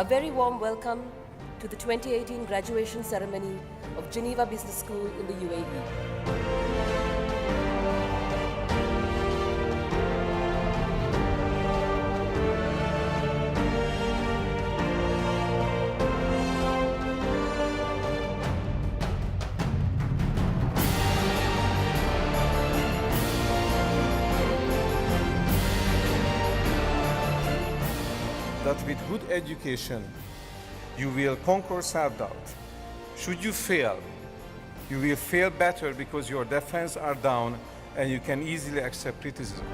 A very warm welcome to the 2018 graduation ceremony of Geneva Business School in the UAE. That with good education, you will conquer self-doubt. Should you fail, you will fail better because your defenses are down and you can easily accept criticism.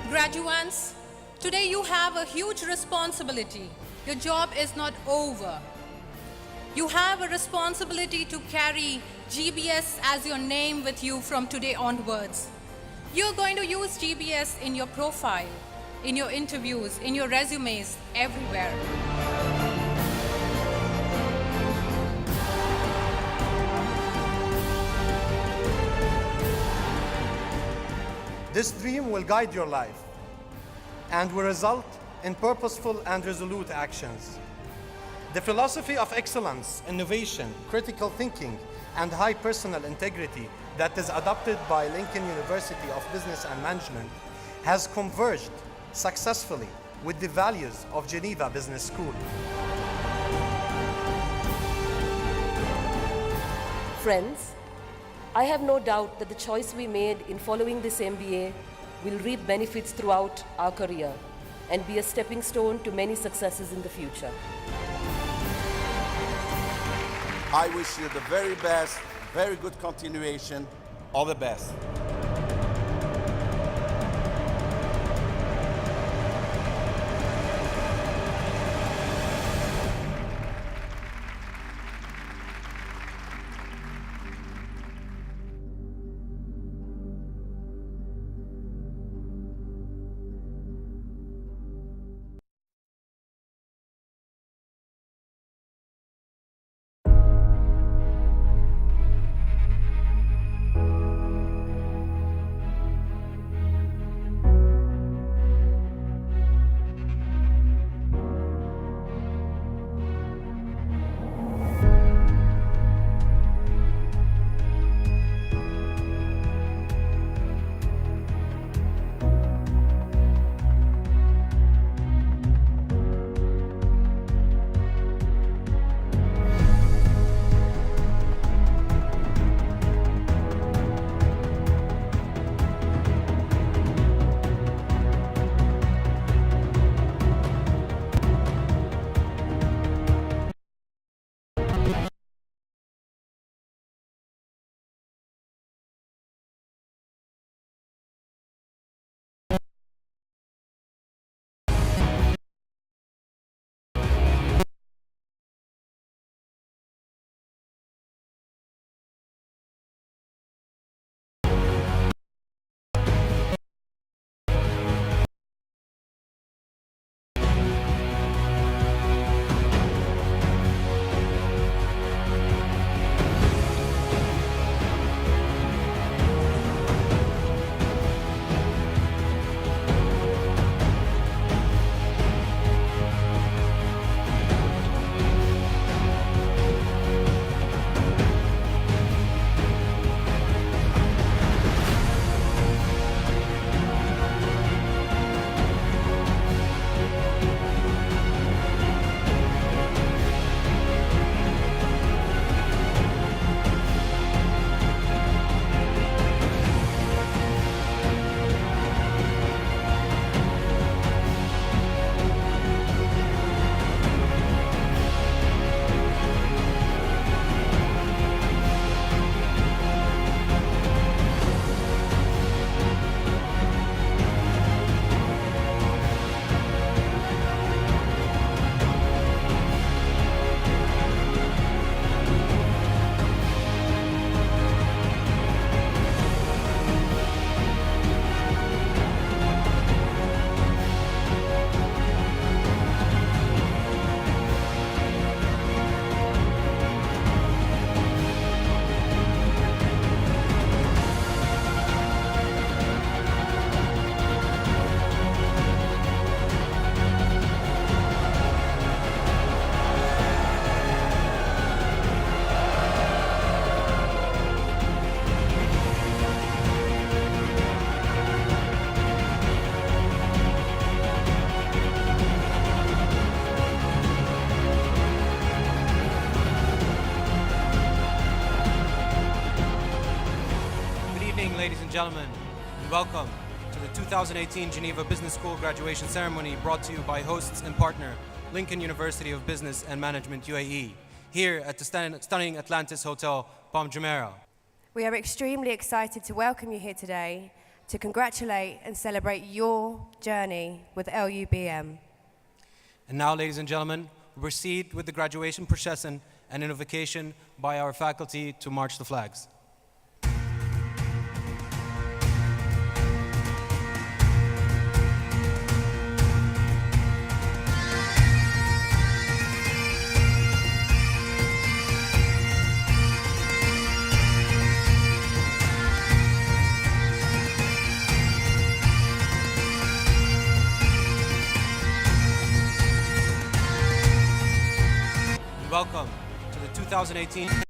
Graduates, today you have a huge responsibility. Your job is not over. You have a responsibility to carry GBS as your name with you from today onwards. You're going to use GBS in your profile, in your interviews, in your resumes, everywhere. This dream will guide your life and will result in purposeful and resolute actions. The philosophy of excellence, innovation, critical thinking, and high personal integrity that is adopted by Lincoln University of Business and Management has converged successfully with the values of Geneva Business School. Friends, I have no doubt that the choice we made in following this MBA will reap benefits throughout our career and be a stepping stone to many successes in the future. I wish you the very best, very good continuation, all the best. evening, ladies and gentlemen, and welcome to the 2018 Geneva Business School graduation ceremony brought to you by hosts and partner, Lincoln University of Business and Management UAE, here at the stunning Atlantis Hotel, Palm Jumeirah. We are extremely excited to welcome you here today to congratulate and celebrate your journey with LUBM. And now, ladies and gentlemen, we proceed with the graduation procession and an invocation by our faculty to march the flags. Welcome to the 2018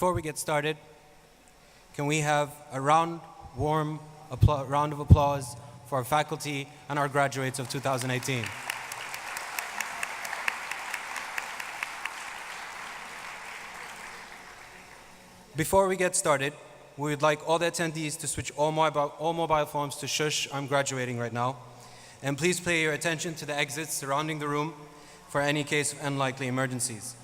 Before we get started, can we have a round of applause for our faculty and our graduates of 2018. Before we get started, we would like all the attendees to switch all mobile phones to shush, I'm graduating right now. And please pay your attention to the exits surrounding the room for any case of unlikely emergencies.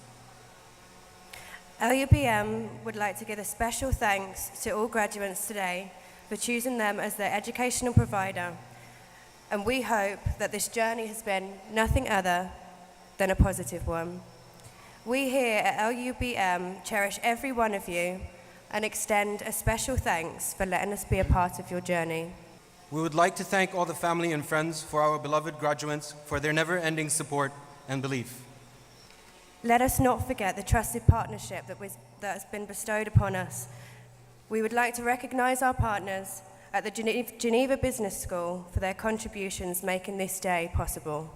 LUBM would like to give a special thanks to all graduates today for choosing them as their educational provider. And we hope that this journey has been nothing other than a positive one. We here at LUBM cherish every one of you and extend a special thanks for letting us be a part of your journey. We would like to thank all the family and friends for our beloved graduates for their never-ending support and belief. Let us not forget the trusted partnership that has been bestowed upon us. We would like to recognize our partners at the Geneva Business School for their contributions making this day possible.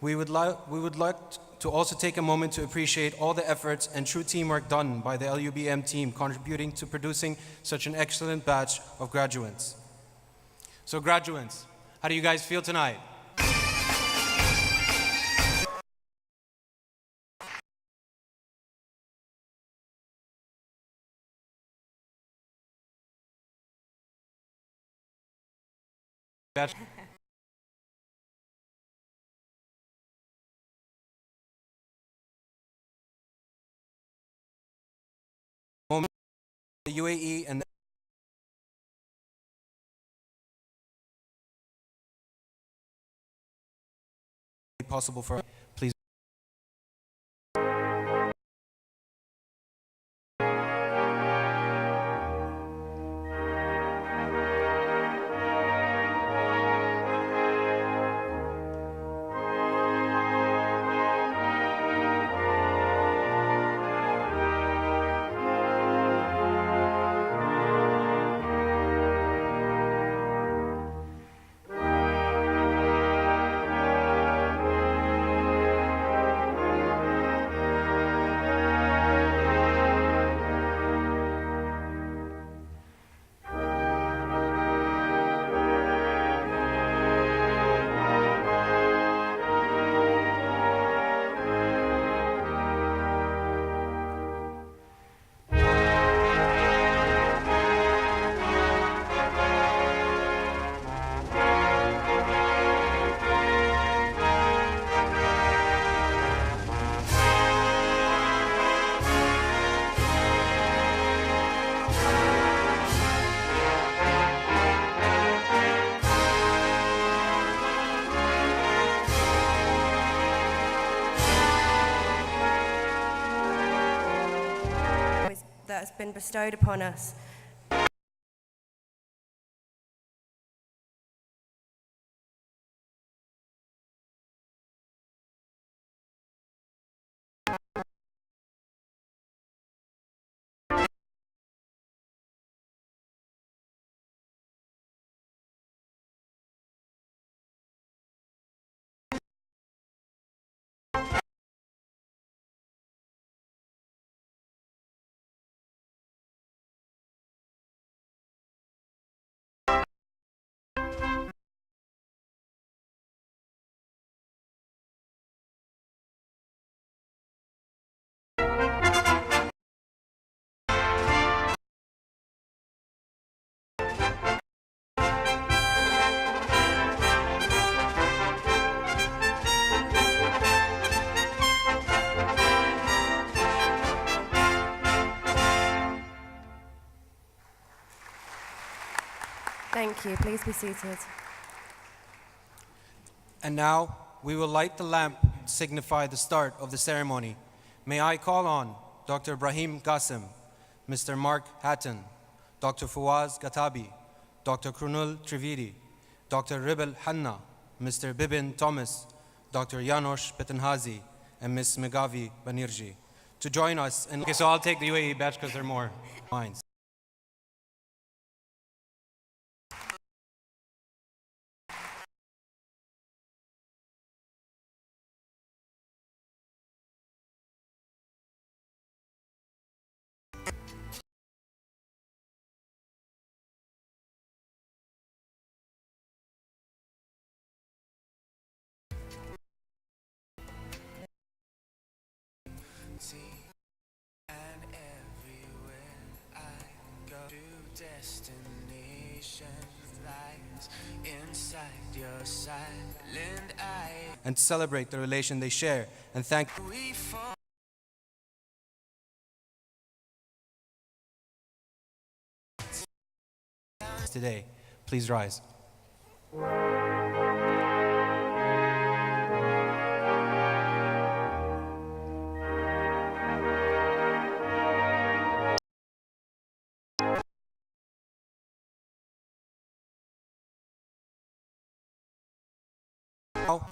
We would like to also take a moment to appreciate all the efforts and true teamwork done by the LUBM team contributing to producing such an excellent batch of graduates. So graduates, how do you guys feel tonight? The UAE and possible for please. that has been bestowed upon us. Thank you. Please be seated. And now, we will light the lamp to signify the start of the ceremony. May I call on Dr. Ibrahim Qasim, Mr. Mark Hatton, Dr. Fawaz Gatabi, Dr. Krunul Trivedi, Dr. Ribel Hanna, Mr. Bibin Thomas, Dr. Janosch Petenhazi, and Ms. Megavi Banirji to join us. Okay, so I'll take the UAE batch because there are more minds. And everywhere I go to destination lies inside your silent eye. And to celebrate the relation they share and thank We fall today. Please rise. Now,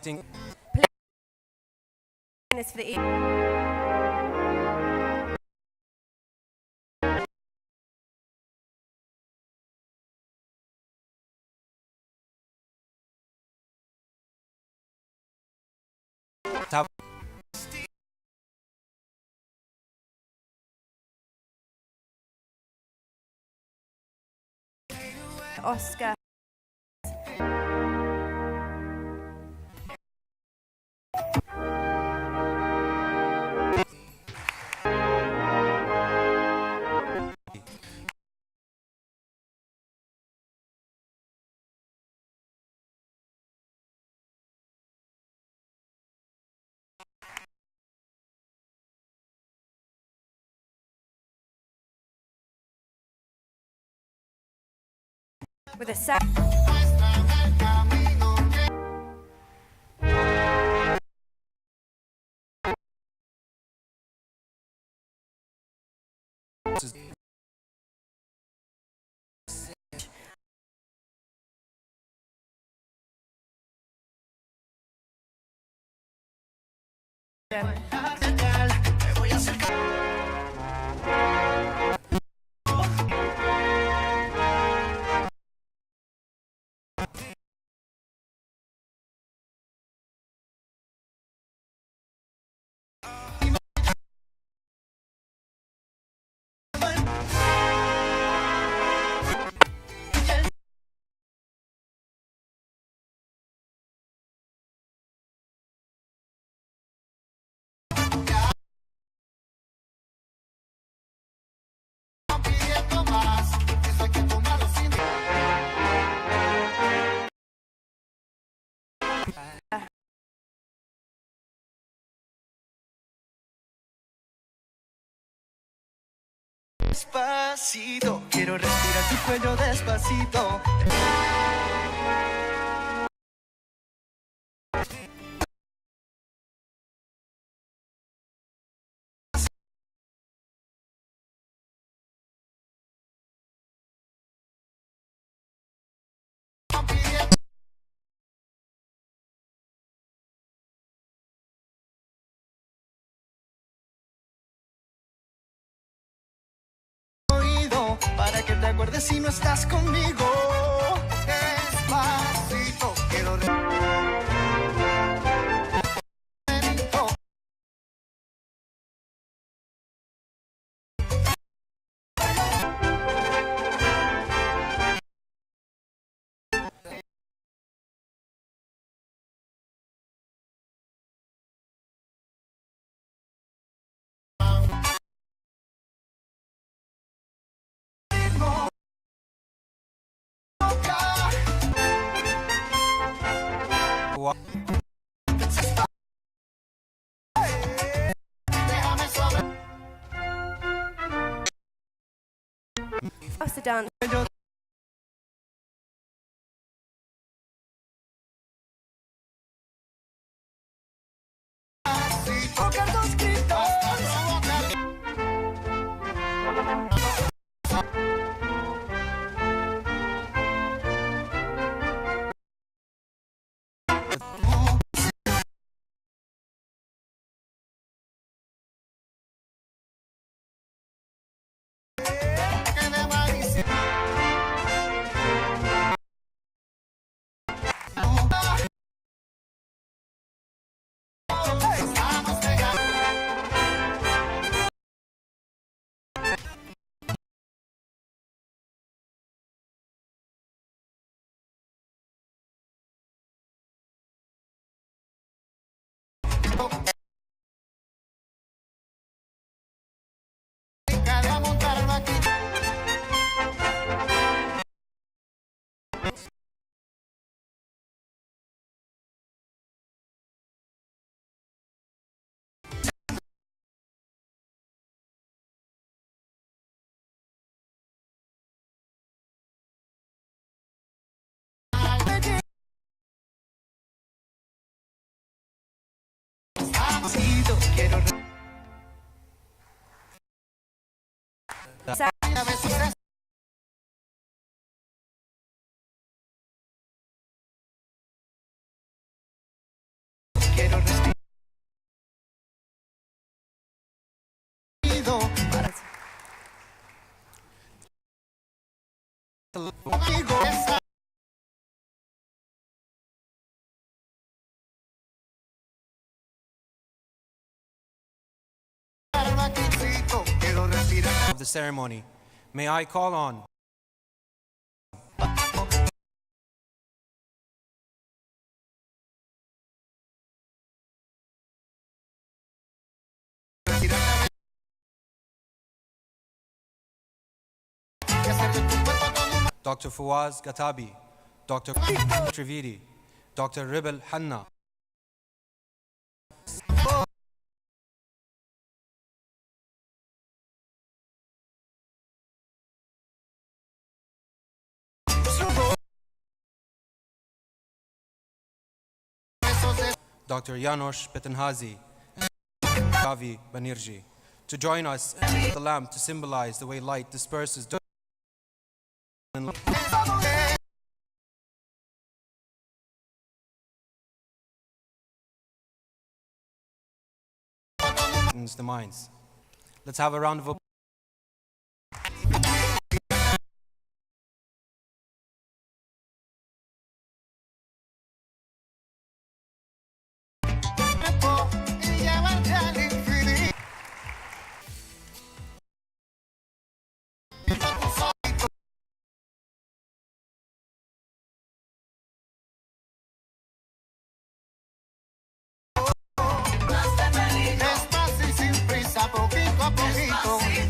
getting This for the top Oscar. With a despacito. Quiero respirar tu cuello despacito. Para que te acuerdes si no estás conmigo. Despacito, quiero After dance. provocar dos gritos. Quiero respirar. Conmigo esa. Quiero respirar. Of the ceremony, may I call on Dr. Fawaz Gatabi, Dr. Trivedi, Dr. Ribel Hanna, Dr. Janos Betenhazi, Kavi Banirji, to join us at the lamp to symbolize the way light disperses the minds. Let's have a round of applause. Despacio y sin prisa, poquito a poquito.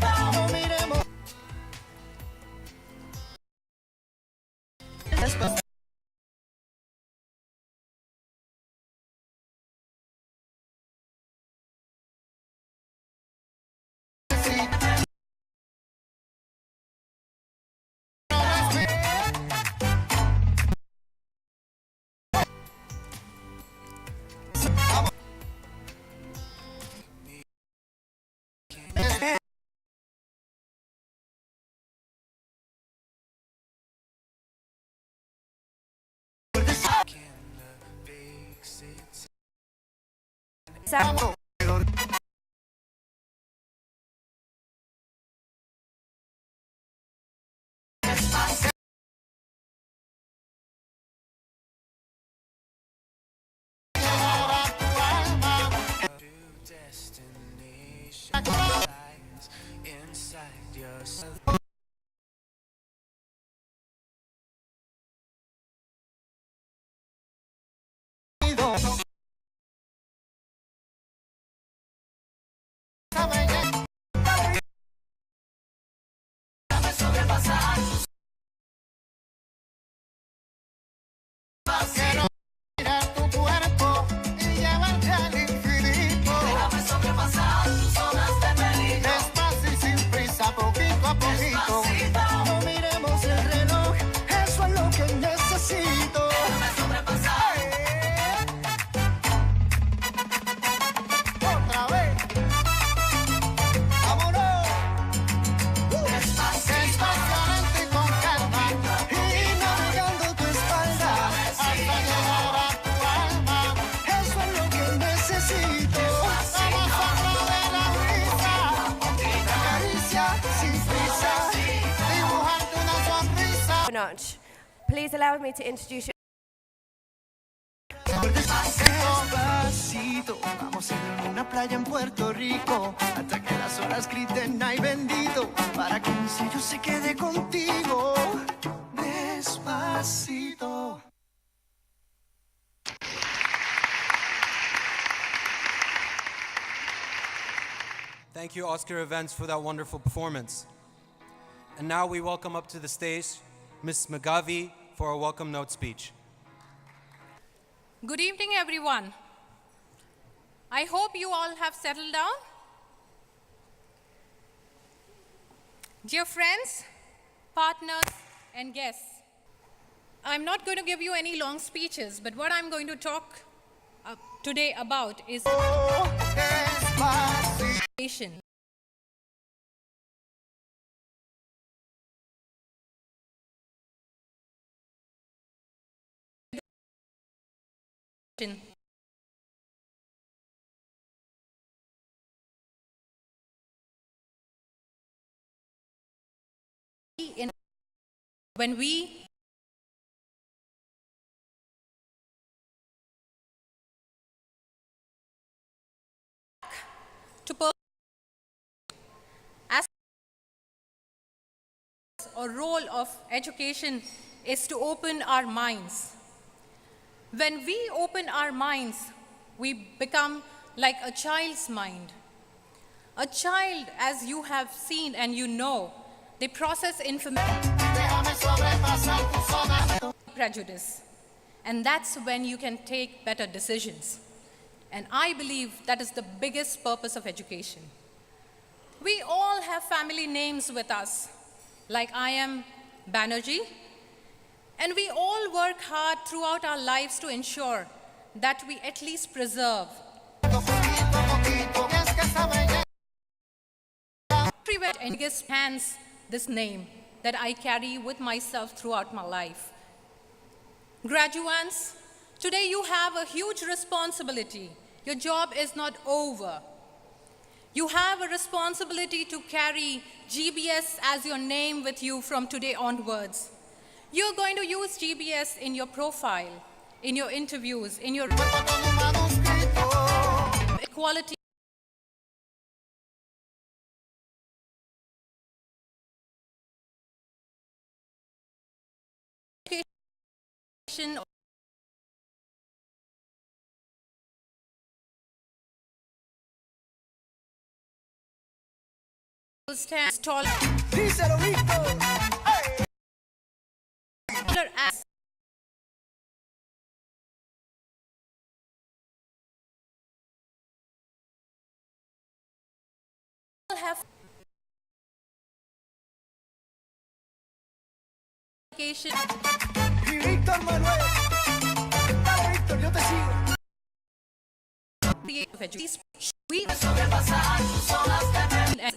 Quiero mirar tu cuerpo y llevarte al infinito. Déjame sobrepasar tus zonas de peligro. Despacio y sin prisa, poquito a poquito. Despacito. No miremos el reloj, eso es lo que necesito. Déjame sobrepasar. Otra vez. Vámonos. Despacito, lento y con calma. Y navegando tu espalda. Hasta llegar a tu alma. Eso es lo que necesito. Vamos a probar la brisa. Caricia sin prisa. Dibujarte una sonrisa. Notch. Please allow me to introduce you. Despacito, vamos a ir a una playa en Puerto Rico hasta que las horas griten ay bendito para que mi sello se quede contigo. Despacito. Thank you, Oscar Events, for that wonderful performance. And now we welcome up to the stage Ms. Magavi for a welcome note speech. Good evening, everyone. I hope you all have settled down. Dear friends, partners, and guests, I'm not going to give you any long speeches, but what I'm going to talk today about is education. When we to as a role of education is to open our minds. When we open our minds, we become like a child's mind. A child, as you have seen and you know, they process information prejudice. And that's when you can take better decisions. And I believe that is the biggest purpose of education. We all have family names with us, like I am Banerjee, and we all work hard throughout our lives to ensure that we at least preserve and biggest hands this name that I carry with myself throughout my life. Graduates, today you have a huge responsibility. Your job is not over. You have a responsibility to carry GBS as your name with you from today onwards. You're going to use GBS in your profile, in your interviews, in your equality. Stands tall. Díselo, Víctor. Hey. As have education. Y Víctor Manuel. Dale, Víctor, yo te sigo. We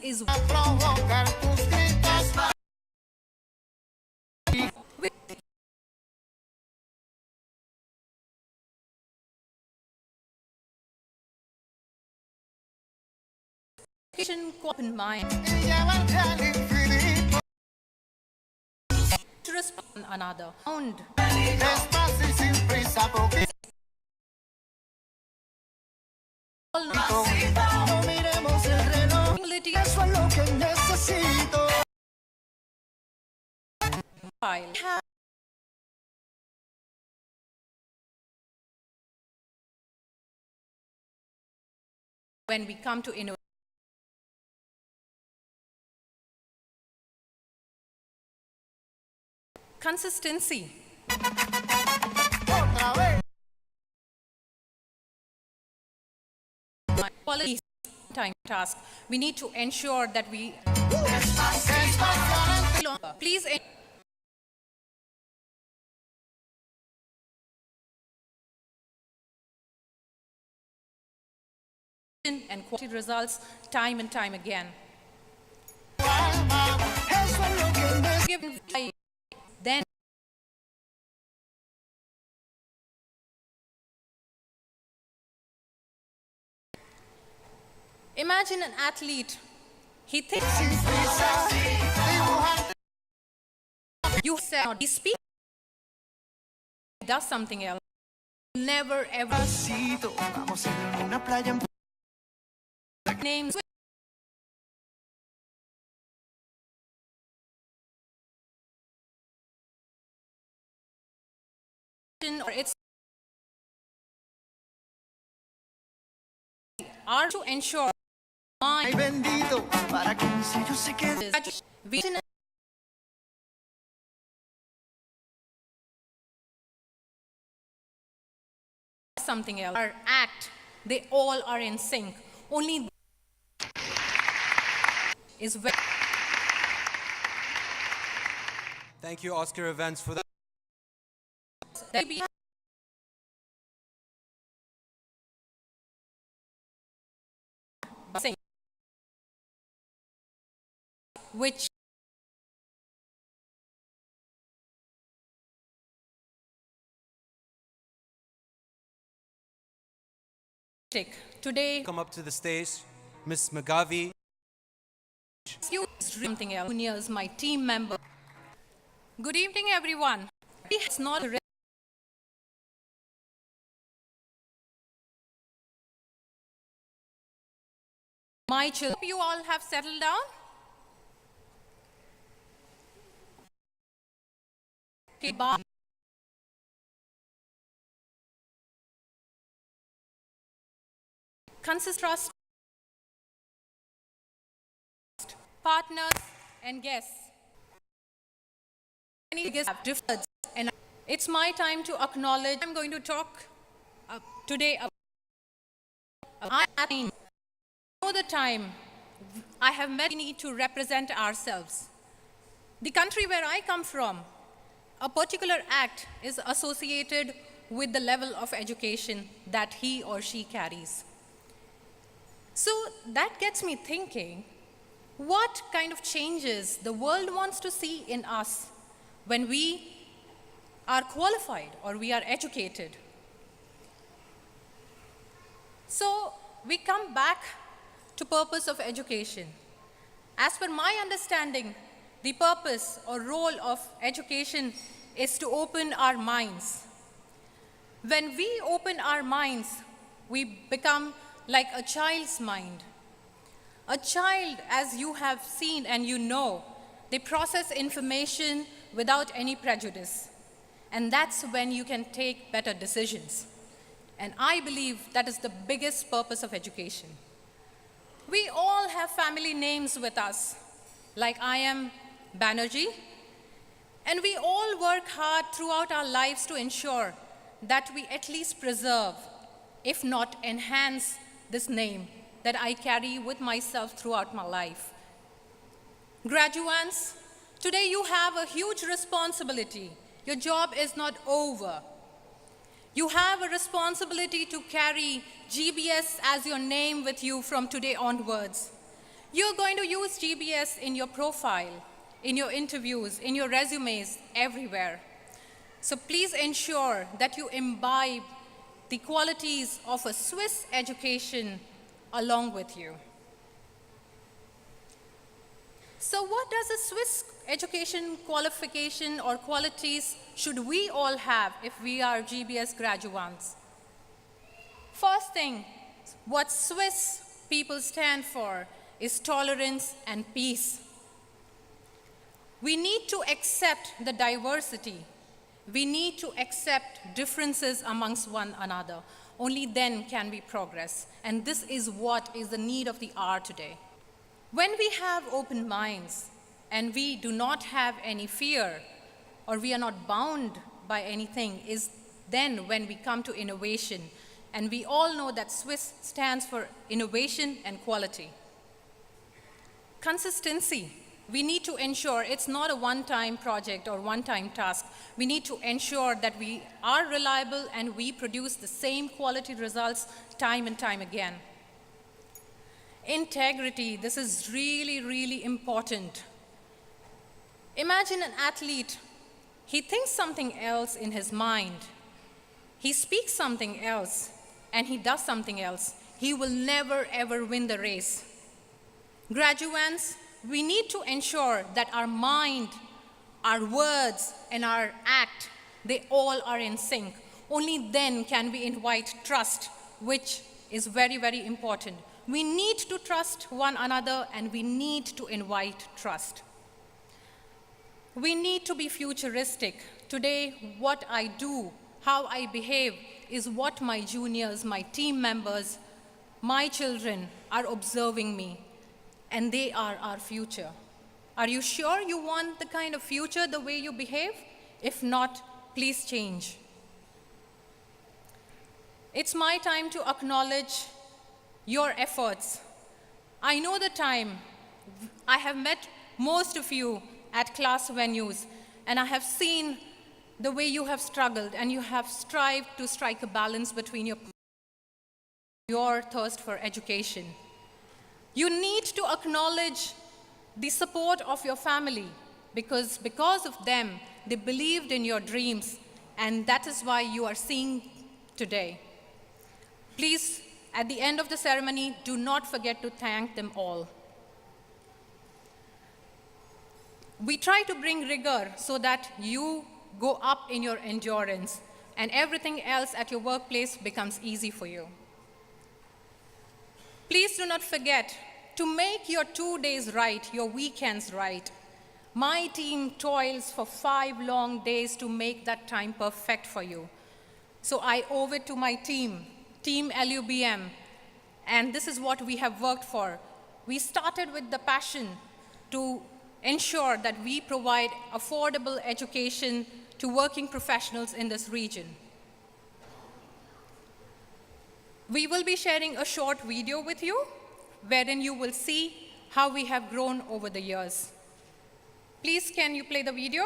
is Provocar tus gritos. open mind y llevarte al infinito. to respond to another. Despacio y sin prisa, porque no miremos el reloj. Eso es lo que necesito. When we come to innovation, consistency. Otra vez. Quality time task. We need to ensure that we please and quality results time and time again. Eso es lo que necesito. Then imagine an athlete. He thinks Sin prisa, dibujar. you said he speaks, does something else. Never ever Despacito, vamos a ir a una playa en names or it's are to ensure Ay, bendito, para que mi sello se quede. vision something else or act, they all are in sync. Only is very Thank you, Oscar Events, for that. that we sync, which today Come up to the stage, Ms. Magavi. you something else. Juniors, my team member. Good evening, everyone. It's not a my children. Hope you all have settled down. Okay, bye. Consist trust, partners, and guests. Many guests have differed, and it's my time to acknowledge. I'm going to talk today about I know the time I have met. We need to represent ourselves. The country where I come from, a particular act is associated with the level of education that he or she carries. So that gets me thinking, what kind of changes the world wants to see in us when we are qualified or we are educated? So we come back to purpose of education. As per my understanding, the purpose or role of education is to open our minds. When we open our minds, we become like a child's mind. A child, as you have seen and you know, they process information without any prejudice. And that's when you can take better decisions. And I believe that is the biggest purpose of education. We all have family names with us, like I am Banerjee, and we all work hard throughout our lives to ensure that we at least preserve, if not enhance, this name that I carry with myself throughout my life. Graduates, today you have a huge responsibility. Your job is not over. You have a responsibility to carry GBS as your name with you from today onwards. You're going to use GBS in your profile, in your interviews, in your resumes, everywhere. So please ensure that you imbibe the qualities of a Swiss education along with you. So what does a Swiss education qualification or qualities should we all have if we are GBS graduates? First thing, what Swiss people stand for is tolerance and peace. We need to accept the diversity. We need to accept differences amongst one another. Only then can we progress. And this is what is the need of the hour today. When we have open minds and we do not have any fear or we are not bound by anything is then when we come to innovation. And we all know that Swiss stands for innovation and quality. Consistency. We need to ensure it's not a one-time project or one-time task. We need to ensure that we are reliable and we produce the same quality results time and time again. Integrity, this is really, really important. Imagine an athlete, he thinks something else in his mind. He speaks something else and he does something else. He will never ever win the race. Graduates, we need to ensure that our mind, our words, and our act, they all are in sync. Only then can we invite trust, which is very, very important. We need to trust one another and we need to invite trust. We need to be futuristic. Today, what I do, how I behave, is what my juniors, my team members, my children are observing me. And they are our future. Are you sure you want the kind of future the way you behave? If not, please change. It's my time to acknowledge your efforts. I know the time. I have met most of you at class venues, and I have seen the way you have struggled and you have strived to strike a balance between your thirst for education. You need to acknowledge the support of your family because of them, they believed in your dreams, and that is why you are seeing today. Please, at the end of the ceremony, do not forget to thank them all. We try to bring rigor so that you go up in your endurance and everything else at your workplace becomes easy for you. Please do not forget to make your 2 days right, your weekends right. My team toils for 5 long days to make that time perfect for you. So I owe it to my team, Team LUBM, and this is what we have worked for. We started with the passion to ensure that we provide affordable education to working professionals in this region. We will be sharing a short video with you, wherein you will see how we have grown over the years. Please, can you play the video?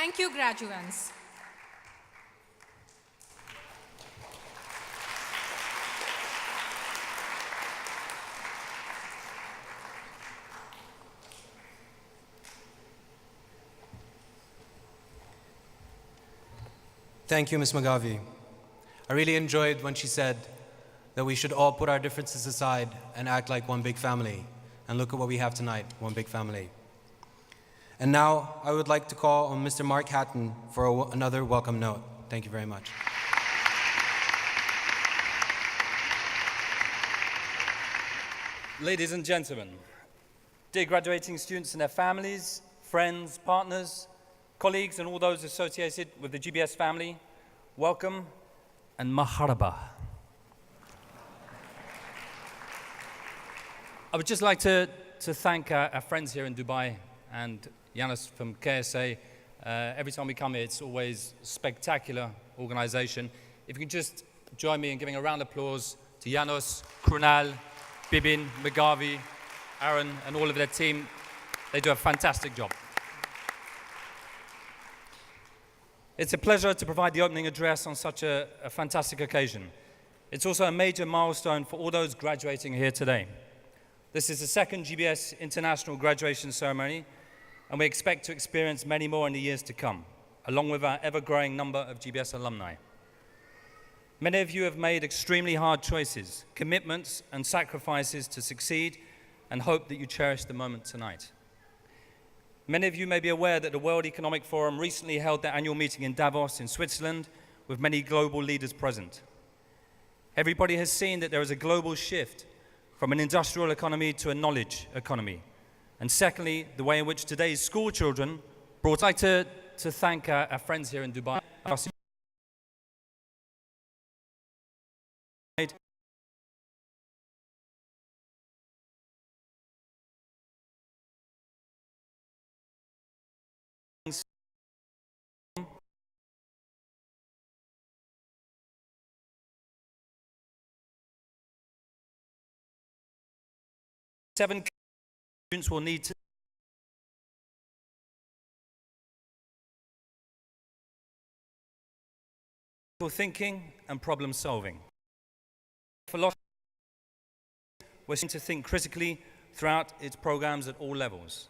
Thank you, graduates. Thank you, Ms. Magavi. I really enjoyed when she said that we should all put our differences aside and act like one big family. And look at what we have tonight, one big family. And now I would like to call on Mr. Mark Hatton for another welcome note. Thank you very much. Ladies and gentlemen, dear graduating students and their families, friends, partners, colleagues, and all those associated with the GBS family, welcome and maharaba. I would just like to thank our friends here in Dubai and Yanis from KSA. Every time we come here, it's always a spectacular organization. If you can just join me in giving a round of applause to Janos, Krunal, Bibin, Magavi, Aaron, and all of their team. They do a fantastic job. It's a pleasure to provide the opening address on such a fantastic occasion. It's also a major milestone for all those graduating here today. This is the second GBS International Graduation Ceremony, and we expect to experience many more in the years to come, along with our ever-growing number of GBS alumni. Many of you have made extremely hard choices, commitments, and sacrifices to succeed, and hope that you cherish the moment tonight. Many of you may be aware that the World Economic Forum recently held their annual meeting in Davos in Switzerland with many global leaders present. Everybody has seen that there is a global shift from an industrial economy to a knowledge economy. And secondly, the way in which today's school children brought. I'd like to thank our friends here in Dubai. Seven students will need to thinking and problem solving. Philosophy, we're seeking to think critically throughout its programs at all levels.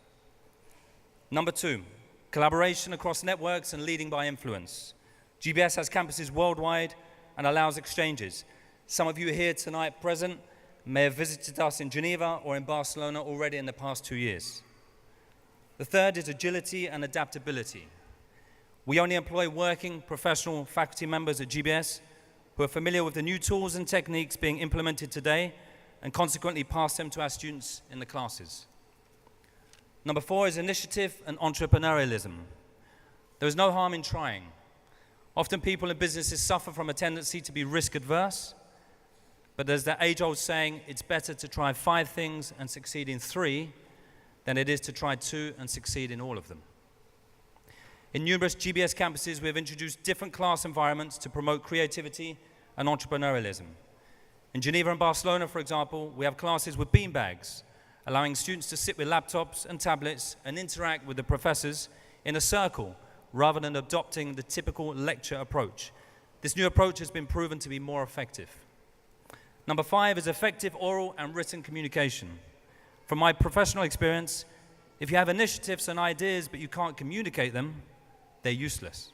Number two, collaboration across networks and leading by influence. GBS has campuses worldwide and allows exchanges. Some of you here tonight present may have visited us in Geneva or in Barcelona already in the past 2 years. The third is agility and adaptability. We only employ working professional faculty members at GBS who are familiar with the new tools and techniques being implemented today and consequently pass them to our students in the classes. Number four is initiative and entrepreneurialism. There is no harm in trying. Often people in businesses suffer from a tendency to be risk adverse. But there's that age-old saying, it's better to try 5 things and succeed in 3 than it is to try 2 and succeed in all of them. In numerous GBS campuses, we have introduced different class environments to promote creativity and entrepreneurialism. In Geneva and Barcelona, for example, we have classes with beanbags, allowing students to sit with laptops and tablets and interact with the professors in a circle rather than adopting the typical lecture approach. This new approach has been proven to be more effective. Number 5 is effective oral and written communication. From my professional experience, if you have initiatives and ideas but you can't communicate them, they're useless.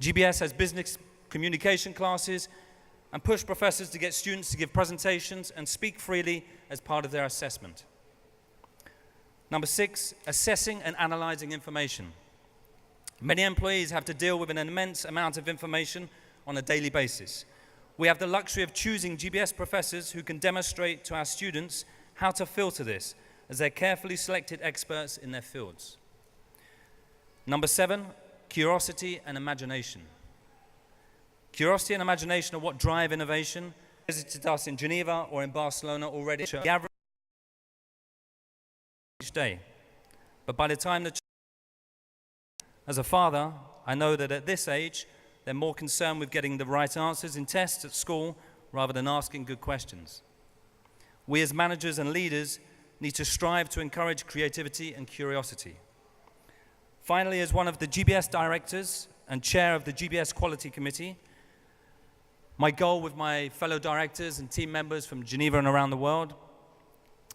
GBS has business communication classes and push professors to get students to give presentations and speak freely as part of their assessment. Number 6, assessing and analyzing information. Many employees have to deal with an immense amount of information on a daily basis. We have the luxury of choosing GBS professors who can demonstrate to our students how to filter this as they're carefully selected experts in their fields. Number 7, curiosity and imagination. Curiosity and imagination are what drive innovation. Visited us in Geneva or in Barcelona already. The average each day. But by the time as a father, I know that at this age, they're more concerned with getting the right answers in tests at school rather than asking good questions. We as managers and leaders need to strive to encourage creativity and curiosity. Finally, as one of the GBS directors and chair of the GBS Quality Committee, my goal with my fellow directors and team members from Geneva and around the world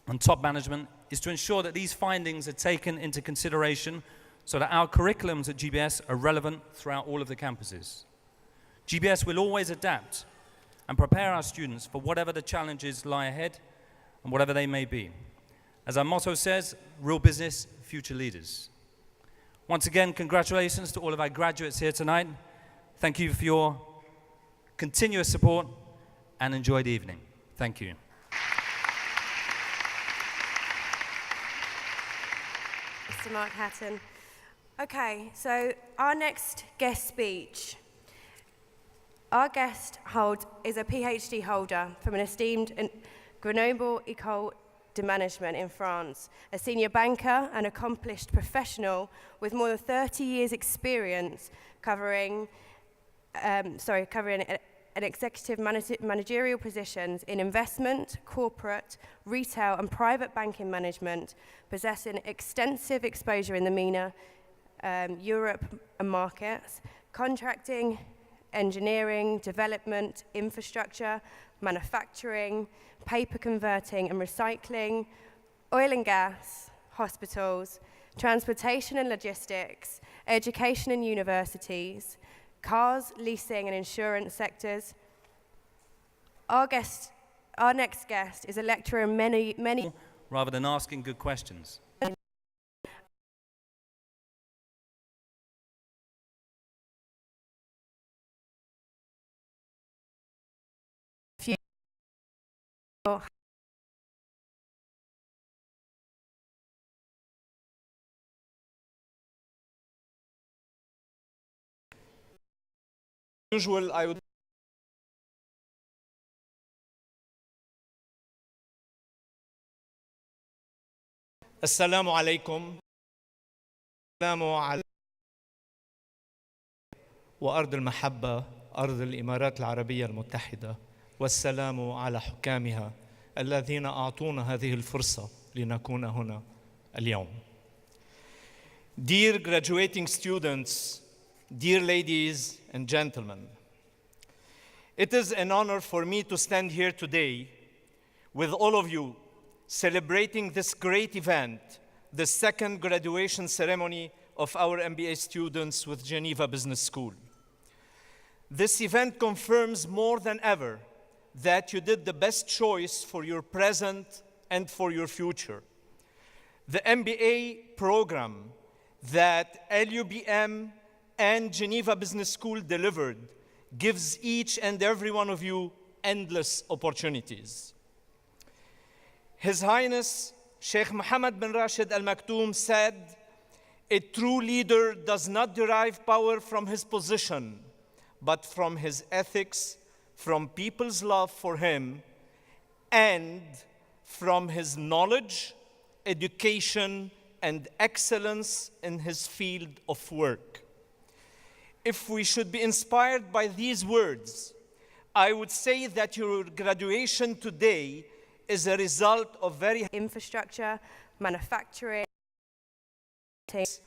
and top management is to ensure that these findings are taken into consideration so that our curriculums at GBS are relevant throughout all of the campuses. GBS will always adapt and prepare our students for whatever the challenges lie ahead and whatever they may be. As our motto says, real business, future leaders. Once again, congratulations to all of our graduates here tonight. Thank you for your continuous support and enjoy the evening. Thank you. Mr. Mark Hatton. Okay, so our next guest speech. Our guest is a PhD holder from an esteemed Grenoble École de Management in France, a senior banker and accomplished professional with more than 30 years' experience covering an executive managerial positions in investment, corporate, retail and private banking management, possessing extensive exposure in the MENA, Europe and markets, contracting, engineering, development, infrastructure, manufacturing, paper converting and recycling, oil and gas, hospitals, transportation and logistics, education and universities, cars, leasing and insurance sectors. Our next guest is a lecturer in many rather than asking good questions. Usual, I would Assalamu alaikum. Assalamu alaikum. وأرض المحبة أرض الإمارات العربية المتحدة والسلام على حكامها الذين أعطونا هذه الفرصة لنكون هنا اليوم. Dear graduating students, dear ladies and gentlemen, it is an honor for me to stand here today with all of you celebrating this great event, the second graduation ceremony of our MBA students with Geneva Business School. This event confirms more than ever that you did the best choice for your present and for your future. The MBA program that LUBM and Geneva Business School delivered gives each and every one of you endless opportunities. His Highness Sheikh Mohammed bin Rashid Al Maktoum said, "A true leader does not derive power from his position, but from his ethics, from people's love for him, and from his knowledge, education, and excellence in his field of work." If we should be inspired by these words, I would say that your graduation today is a result of very infrastructure, manufacturing,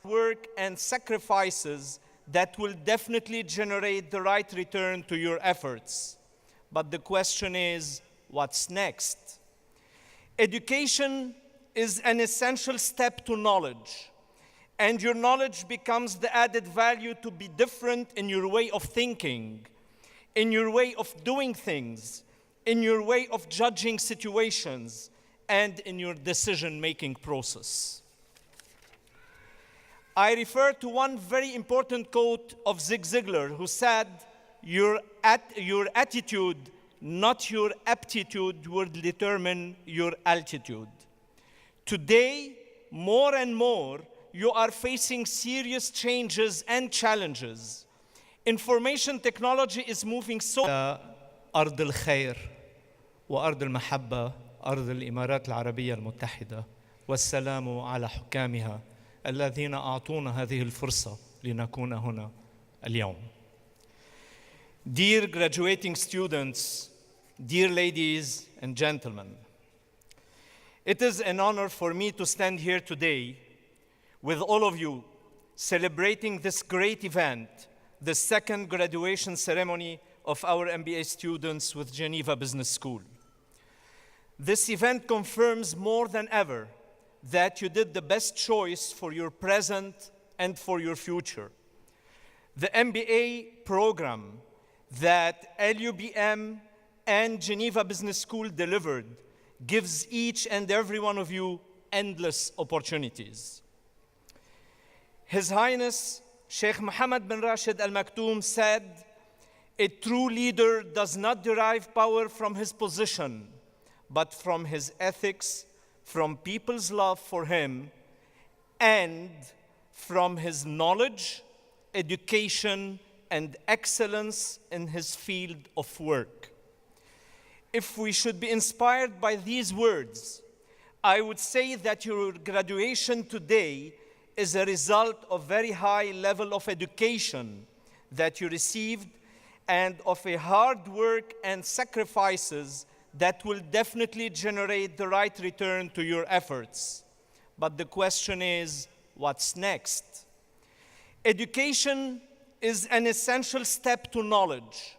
work and sacrifices that will definitely generate the right return to your efforts. But the question is, what's next? Education is an essential step to knowledge, and your knowledge becomes the added value to be different in your way of thinking, in your way of doing things, in your way of judging situations, and in your decision-making process. I refer to one very important quote of Zig Ziglar, who said, your attitude, not your aptitude, will determine your altitude. Today, more and more, you are facing serious changes and challenges. Information technology is moving so أرض الخير وأرض المحبة أرض الإمارات العربية المتحدة والسلام على حكامها الذين أعطونا هذه الفرصة لنكون هنا اليوم. Dear graduating students, dear ladies and gentlemen, it is an honor for me to stand here today with all of you celebrating this great event, the second graduation ceremony of our MBA students with Geneva Business School. This event confirms more than ever that you did the best choice for your present and for your future. The MBA program that LUBM and Geneva Business School delivered gives each and every one of you endless opportunities. His Highness Sheikh Mohammed bin Rashid Al Maktoum said, "A true leader does not derive power from his position, but from his ethics, from people's love for him, and from his knowledge, education, and excellence in his field of work." If we should be inspired by these words, I would say that your graduation today is a result of very high level of education that you received and of a hard work and sacrifices that will definitely generate the right return to your efforts. But the question is, what's next? Education is an essential step to knowledge,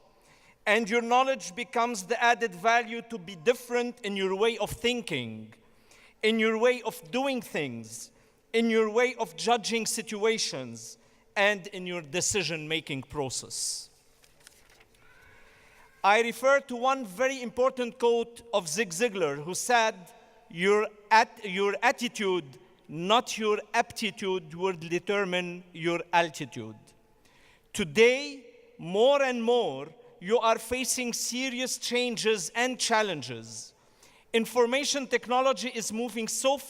and your knowledge becomes the added value to be different in your way of thinking, in your way of doing things, in your way of judging situations, and in your decision-making process. I refer to one very important quote of Zig Ziglar, who said, your attitude, not your aptitude, will determine your altitude. Today, more and more, you are facing serious changes and challenges. Information technology is moving so fast